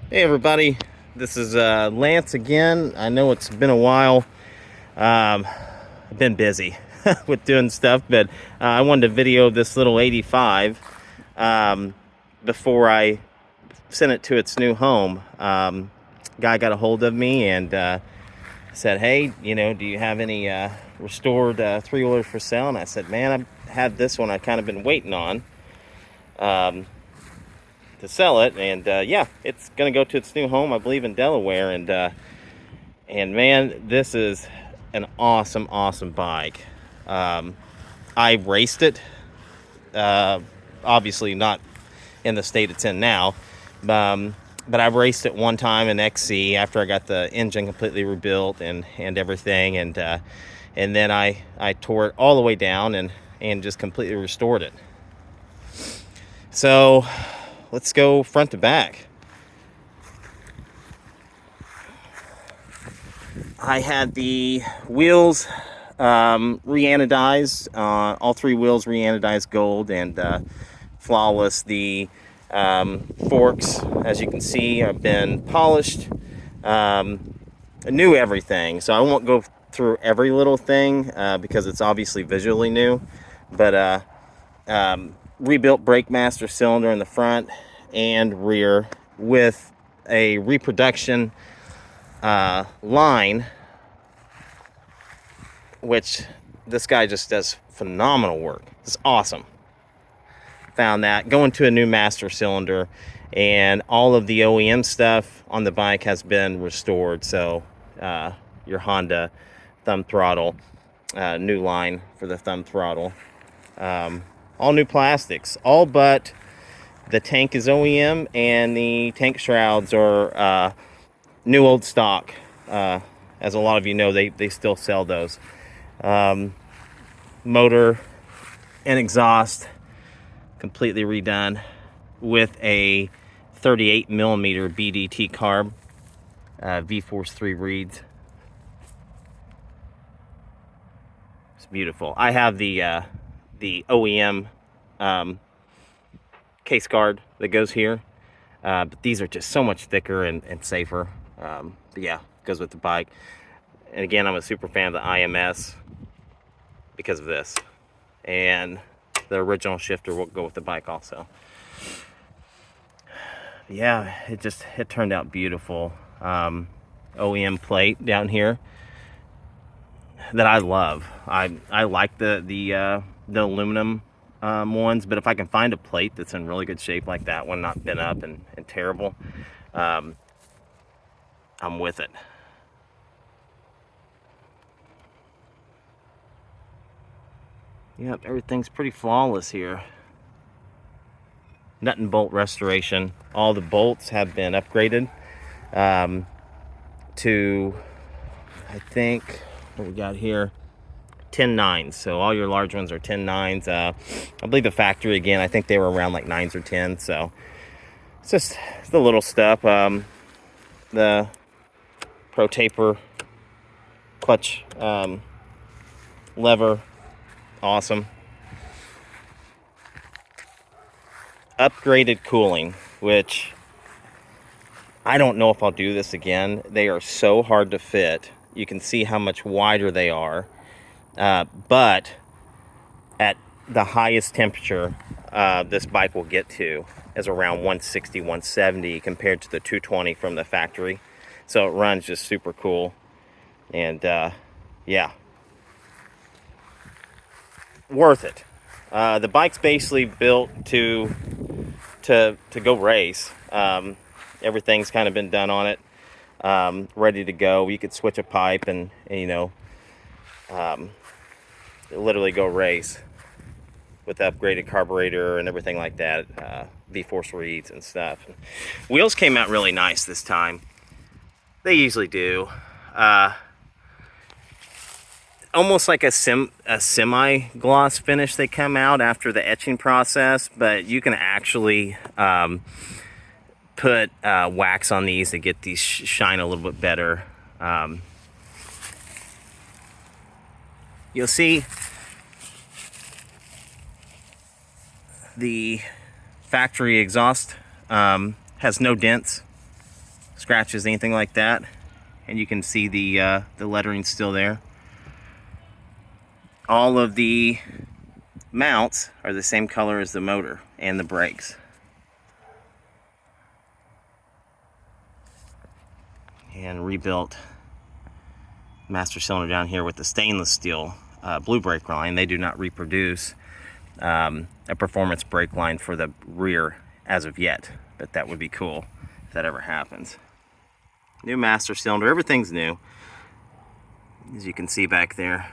Hey everybody, this is Lance again. I know it's been a while. I've been busy with doing stuff, but I wanted to video this little 85 um, before I sent it to its new home. Guy got a hold of me and said, "Hey, do you have any restored three-wheelers for sale?" And I said, "Man, I've had this one. I've kind of been waiting on." To sell it, and yeah, it's gonna go to its new home, I believe, in Delaware. And man, this is an awesome bike. I raced it, uh, obviously not in the state it's in now, but I raced it one time in XC after I got the engine completely rebuilt and everything, and then I tore it all the way down and just completely restored it. So let's go front to back. I had the wheels re-anodized, all three wheels re-anodized gold and flawless. The forks, as you can see, have been polished. I knew everything, so I won't go through every little thing because it's obviously visually new, but rebuilt brake master cylinder in the front and rear with a reproduction line, which this guy just does phenomenal work. It's awesome. Found that going to a new master cylinder, and all of the OEM stuff on the bike has been restored. So your Honda thumb throttle, new line for the thumb throttle, all new plastics, all but the tank is OEM and the tank shrouds are new old stock. As a lot of you know, they still sell those. Motor and exhaust completely redone with a 38 millimeter BDT carb, V-Force 3 reeds. It's beautiful. I have the OEM case guard that goes here, but these are just so much thicker and safer. But yeah, goes with the bike. And again, I'm a super fan of the IMS because of this, and the original shifter will go with the bike also. Yeah, it turned out beautiful. OEM plate down here that I love. I like the aluminum ones, but if I can find a plate that's in really good shape like that one, not bent up and terrible, I'm with it. Yep, everything's pretty flawless here. Nut and bolt restoration. All the bolts have been upgraded to, I think, what we got here, 10.9s. So all your large ones are 10.9s. I believe the factory, again, I think they were around like 9s or 10s. So it's just the little stuff. The Pro Taper clutch lever, awesome. Upgraded cooling, which I don't know if I'll do this again. They are so hard to fit. You can see how much wider they are, but at the highest temperature this bike will get to is around 160, 170 compared to the 220 from the factory. So it runs just super cool. And yeah, worth it. The bike's basically built to go race. Everything's kind of been done on it, ready to go. You could switch a pipe and literally go race with the upgraded carburetor and everything like that. V-Force reeds and stuff. Wheels came out really nice this time. They usually do. Almost like a semi-gloss finish they come out after the etching process, but you can actually put wax on these to get these shine a little bit better. You'll see the factory exhaust has no dents scratches, anything like that. And you can see the lettering still there. All of the mounts are the same color as the motor and the brakes. And rebuilt master cylinder down here with the stainless steel blue brake line. They do not reproduce a performance brake line for the rear as of yet, but that would be cool if that ever happens. New master cylinder, everything's new, as you can see back there.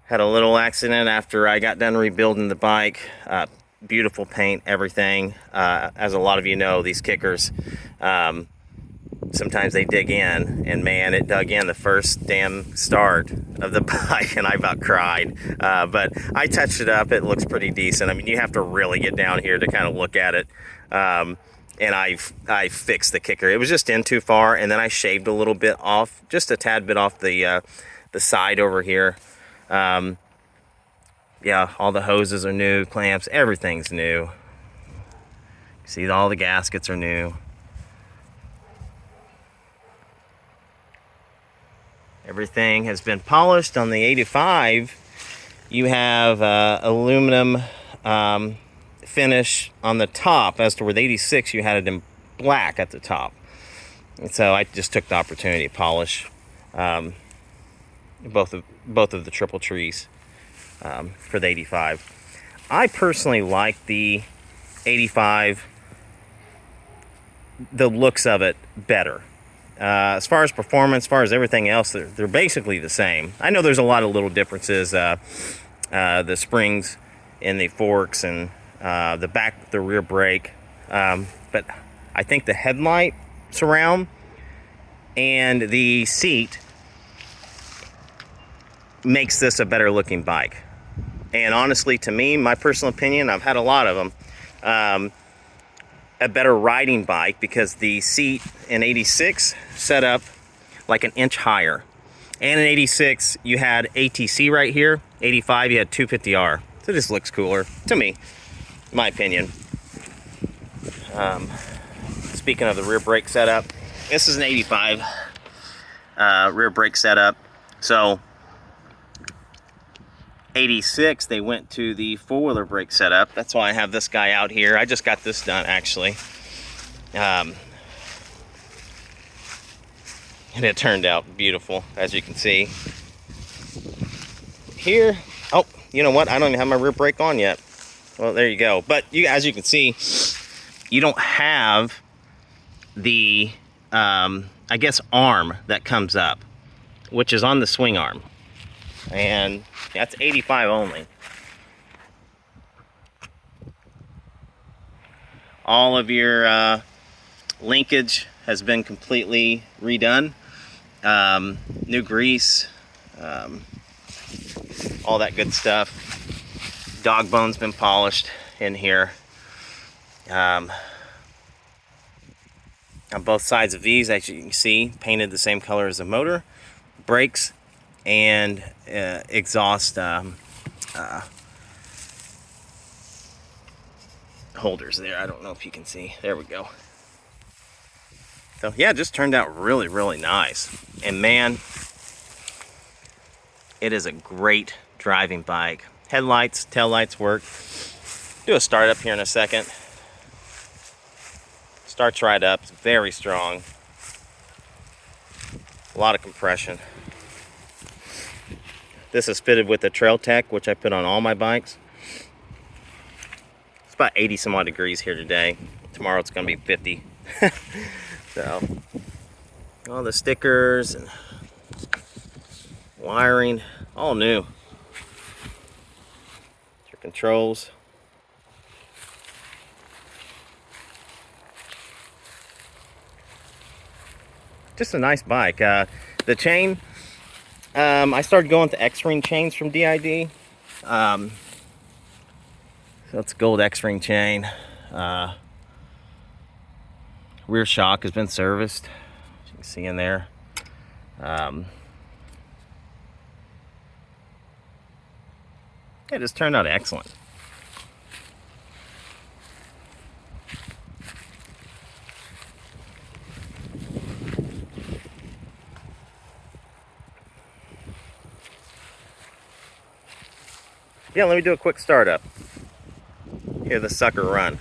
Had a little accident after I got done rebuilding the bike. Beautiful paint, everything. As a lot of you know, these kickers, sometimes they dig in, and man, it dug in the first damn start of the bike, and I about cried. But I touched it up. It looks pretty decent. I mean, you have to really get down here to kind of look at it. And I fixed the kicker. It was just in too far, and then I shaved a little bit off, just a tad bit off the side over here. Yeah, all the hoses are new, clamps, everything's new. See, all the gaskets are new. Everything has been polished. On the 85, you have aluminum finish on the top, as to where the 86, you had it in black at the top. And so I just took the opportunity to polish both of the triple trees for the 85. I personally like the 85, the looks of it better. As far as performance, as far as everything else, they're basically the same. I know there's a lot of little differences. The springs in the forks and the rear brake. But I think the headlight surround and the seat makes this a better looking bike. And honestly, to me, my personal opinion, I've had a lot of them, a better riding bike, because the seat in 86 set up like an inch higher. And in 86, you had ATC right here. 85, you had 250R. So it just looks cooler, to me, my opinion. Speaking of the rear brake setup, this is an 85 rear brake setup. So 86, they went to the four-wheeler brake setup. That's why I have this guy out here. I just got this done, actually. And it turned out beautiful, as you can see. Here, oh, you know what? I don't even have my rear brake on yet. Well, there you go. But as you can see, you don't have the, I guess, arm that comes up, which is on the swing arm. And that's 85 only. All of your linkage has been completely redone. New grease, all that good stuff. Dog bone's been polished in here. On both sides of these, as you can see, painted the same color as the motor, brakes, and exhaust holders there. I don't know if you can see. There we go. So yeah, it just turned out really, really nice. And man, it is a great driving bike. Headlights, taillights work. Do a start up here in a second. Starts right up. It's very strong. A lot of compression. This is fitted with the Trail Tech, which I put on all my bikes. It's about 80 some odd degrees here today. Tomorrow it's going to be 50. So, all the stickers and wiring, all new. Your controls. Just a nice bike. The chain, I started going with the X-Ring chains from DID. So it's gold X-Ring chain. Rear shock has been serviced, as you can see in there. It just turned out excellent. Yeah, let me do a quick startup. Hear the sucker run.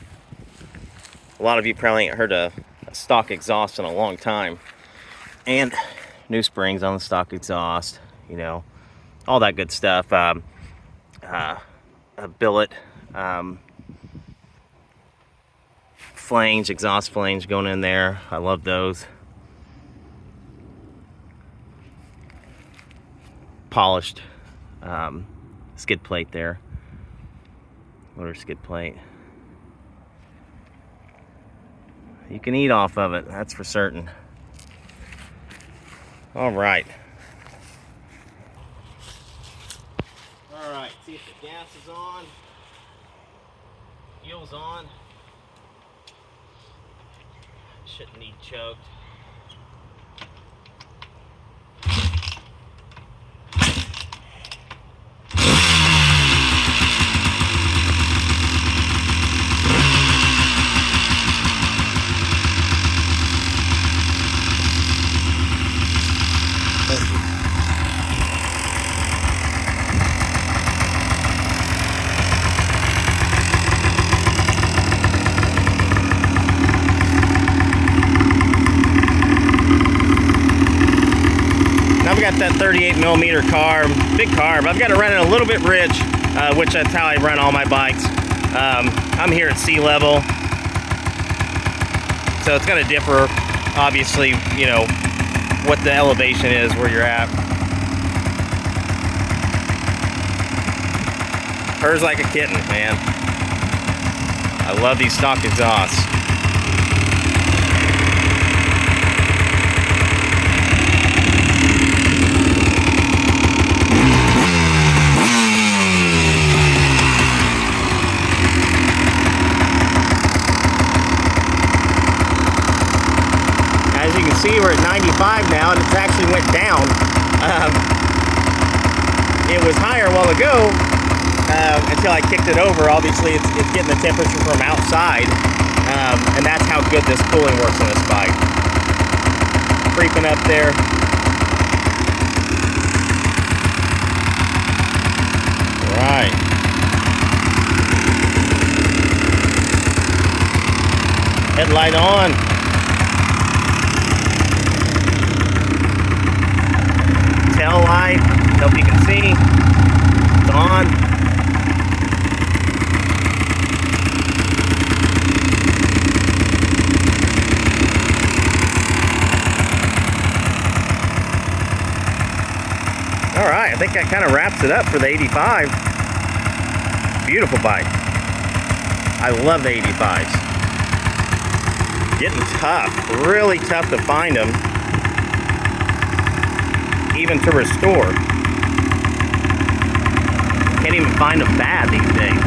A lot of you probably ain't heard a stock exhaust in a long time. And new springs on the stock exhaust, you know, all that good stuff. A billet, flange, exhaust flange going in there. I love those. Polished skid plate there. Motor skid plate. You can eat off of it, that's for certain. All right. All right, see if the gas is on. Fuel's on. Shouldn't need choked. I've got that 38 millimeter carb, big carb. I've got to run it a little bit rich, which that's how I run all my bikes. I'm here at sea level, so it's going to differ, obviously, you know, what the elevation is where you're at. Purrs like a kitten, man. I love these stock exhausts. See, we're at 95 now, and it's actually went down. It was higher a while ago until I kicked it over. Obviously, it's getting the temperature from outside, and that's how good this cooling works on this bike. Creeping up there. All right. Headlight on. Tail light, hope you can see, it's on. All right, I think that kind of wraps it up for the 85. Beautiful bike. I love the 85s. Getting tough, really tough to find them. Even to restore. Can't even find them bad these days.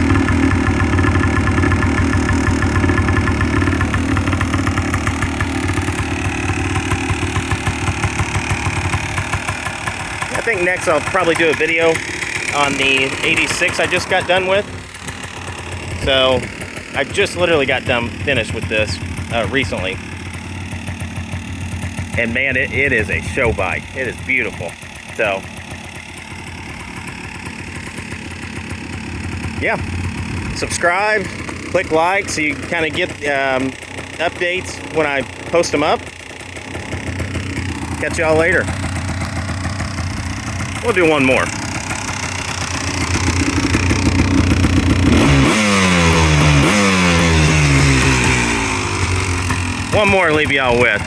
I think next I'll probably do a video on the 86 I just got done with. So I just literally got done finished with this recently. And man, it is a show bike. It is beautiful. So, yeah. Subscribe, click like so you kind of get updates when I post them up. Catch y'all later. We'll do one more. One more to leave y'all with.